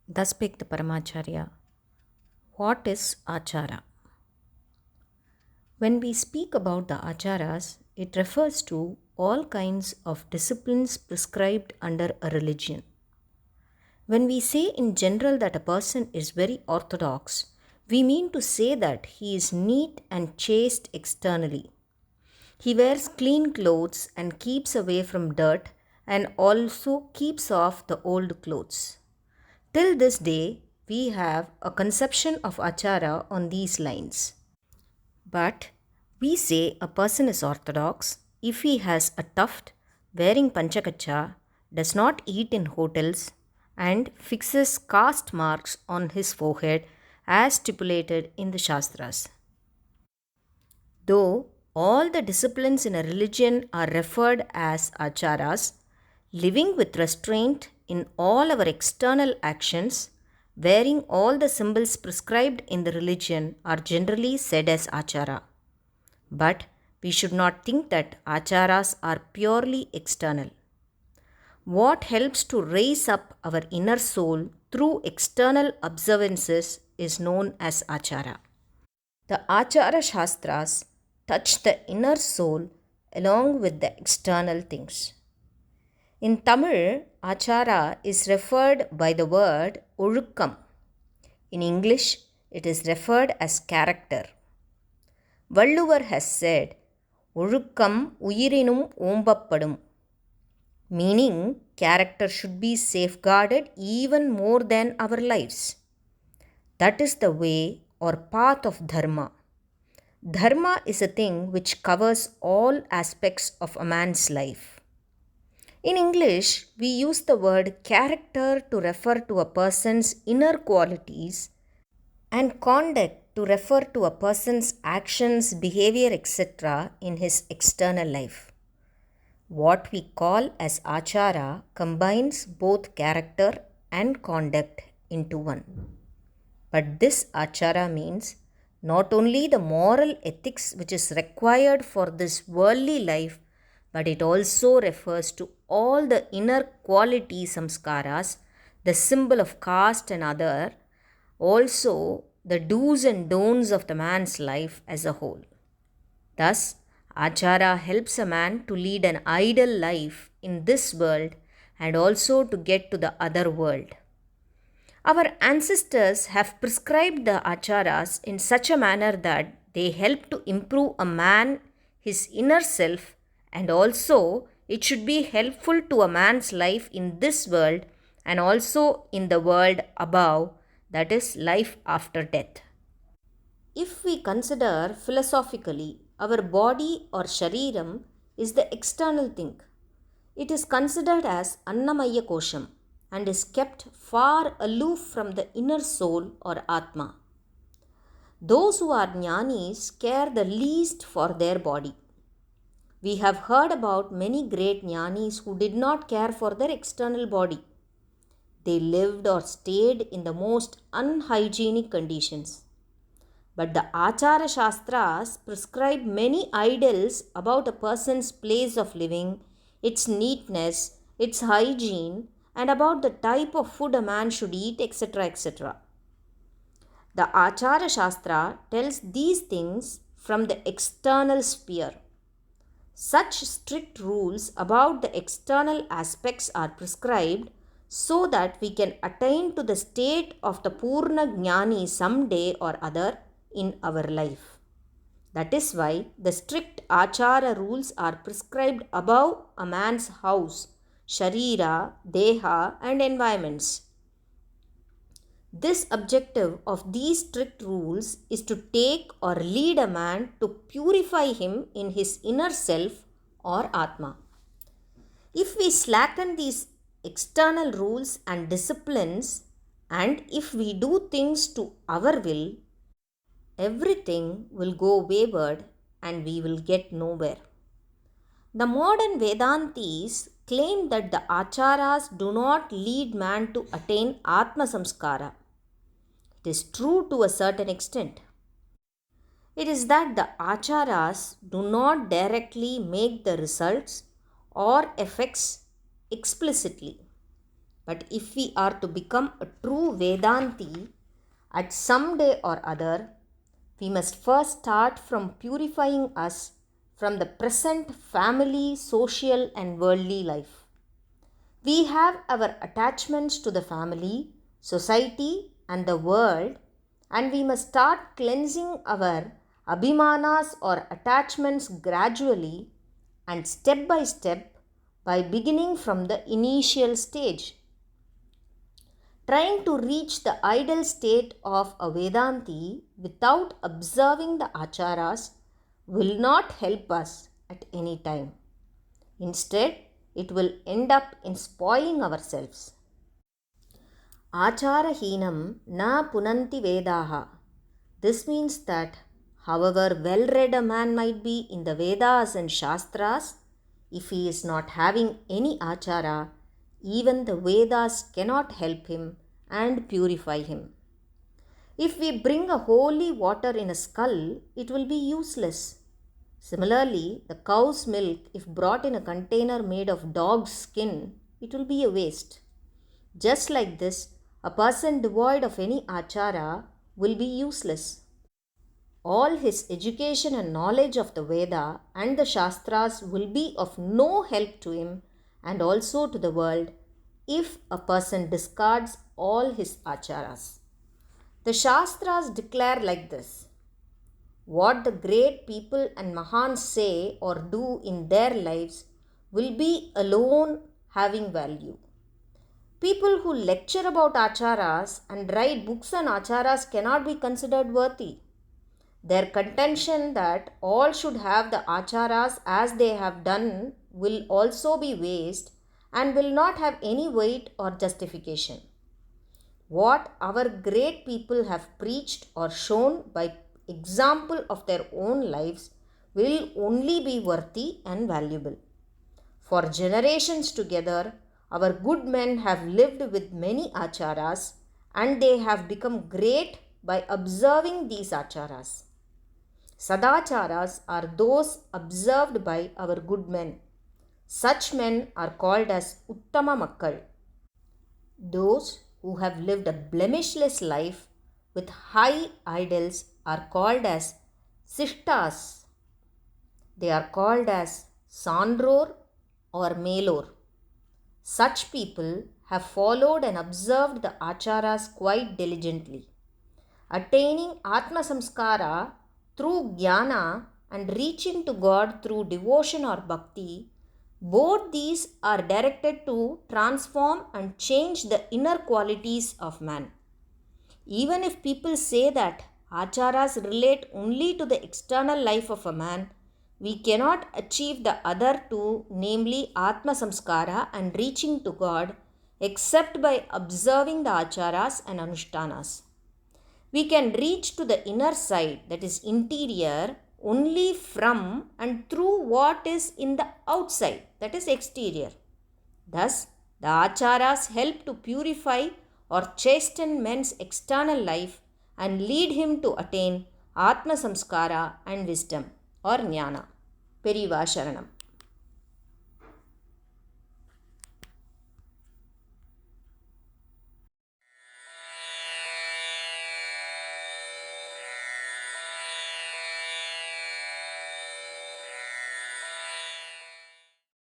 Thus spake the Paramacharya. What is Aachaara? When we speak about the Aacharas, it refers to all kinds of disciplines prescribed under a religion. When we say in general that a person is very orthodox, we mean to say that he is neat and chaste externally. He wears clean clothes and keeps away from dirt and also keeps off the old clothes. Till this day, we have a conception of Aachaara on these lines. But we say a person is orthodox if he has a tuft, wearing panchakacha, does not eat in hotels, and fixes caste marks on his forehead as stipulated in the Shastras. Though all the disciplines in a religion are referred as acharas, living with restraint in all our external actions, wearing all the symbols prescribed in the religion are generally said as achara. But we should not think that acharas are purely external. What helps to raise up our inner soul through external observances is known as achara. The Achara Shastras touch the inner soul along with the external things. In Tamil, Achara is referred by the word Olukkam. In English, it is referred as character. Valluvar has said, Olukkam uyirinum ombappadum, meaning character should be safeguarded even more than our lives. That is the way or path of Dharma. Dharma is a thing which covers all aspects of a man's life. In English, we use the word character to refer to a person's inner qualities and conduct to refer to a person's actions, behavior, etc. in his external life. What we call as achara combines both character and conduct into one. But this achara means not only the moral ethics which is required for this worldly life, but it also refers to all the inner quality samskaras, the symbol of caste and other, also the do's and don'ts of the man's life as a whole. Thus, Achara helps a man to lead an ideal life in this world and also to get to the other world. Our ancestors have prescribed the acharas in such a manner that they help to improve a man, his inner self, and also it should be helpful to a man's life in this world and also in the world above, that is, life after death. If we consider philosophically, our body or shariram is the external thing. It is considered as Annamaya Kosham and is kept far aloof from the inner soul or Atma. Those who are jnanis care the least for their body. We have heard about many great jnanis who did not care for their external body. They lived or stayed in the most unhygienic conditions. But the Achara Shastras prescribe many ideals about a person's place of living, its neatness, its hygiene, and about the type of food a man should eat, etc. etc. The Achara Shastra tells these things from the external sphere. Such strict rules about the external aspects are prescribed so that we can attain to the state of the Purna Jnani someday or other in our life. That is why the strict achara rules are prescribed above a man's house, sharira, deha, and environments. This objective of these strict rules is to take or lead a man to purify him in his inner self or Atma. If we slacken these external rules and disciplines, and if we do things to our will, everything will go wayward and we will get nowhere. The modern Vedantis claim that the acharas do not lead man to attain Atma Samskara. It is true to a certain extent. It is that the acharas do not directly make the results or effects explicitly. But if we are to become a true Vedanti at some day or other, we must first start from purifying us from the present family, social, and worldly life. We have our attachments to the family, society, and the world, and we must start cleansing our abhimanas or attachments gradually and step by step by beginning from the initial stage. Trying to reach the ideal state of a Vedanti without observing the Aacharas will not help us at any time. Instead, it will end up in spoiling ourselves. Acharahinam na punanti Vedaha. This means that however well read a man might be in the Vedas and Shastras, if he is not having any Achara, even the Vedas cannot help him and purify him. If we bring a holy water in a skull, it will be useless. Similarly, the cow's milk, if brought in a container made of dog's skin, it will be a waste. Just like this, a person devoid of any Achara will be useless. All his education and knowledge of the Veda and the Shastras will be of no help to him and also to the world if a person discards all his Acharas. The Shastras declare like this: what the great people and Mahans say or do in their lives will be alone having value. People who lecture about Acharas and write books on Acharas cannot be considered worthy. Their contention that all should have the Acharas as they have done will also be waste and will not have any weight or justification. What our great people have preached or shown by example of their own lives will only be worthy and valuable. For generations together, our good men have lived with many Acharas and they have become great by observing these Acharas. Sadacharas are those observed by our good men. Such men are called as Uttama Makkal. Those who have lived a blemishless life with high ideals are called as Sishtas. They are called as Sandror or Melor. Such people have followed and observed the Acharas quite diligently. Attaining Atma Samskara through Jnana and reaching to God through devotion or bhakti, both these are directed to transform and change the inner qualities of man. Even if people say that Acharas relate only to the external life of a man, we cannot achieve the other two, namely Atma Samskara and reaching to God, except by observing the Acharas and Anushtanas. We can reach to the inner side, that is interior, only from and through what is in the outside, that is exterior. Thus, the Acharas help to purify or chasten man's external life and lead him to attain Atma Samskara and wisdom or Jnana. Periva Sharanam.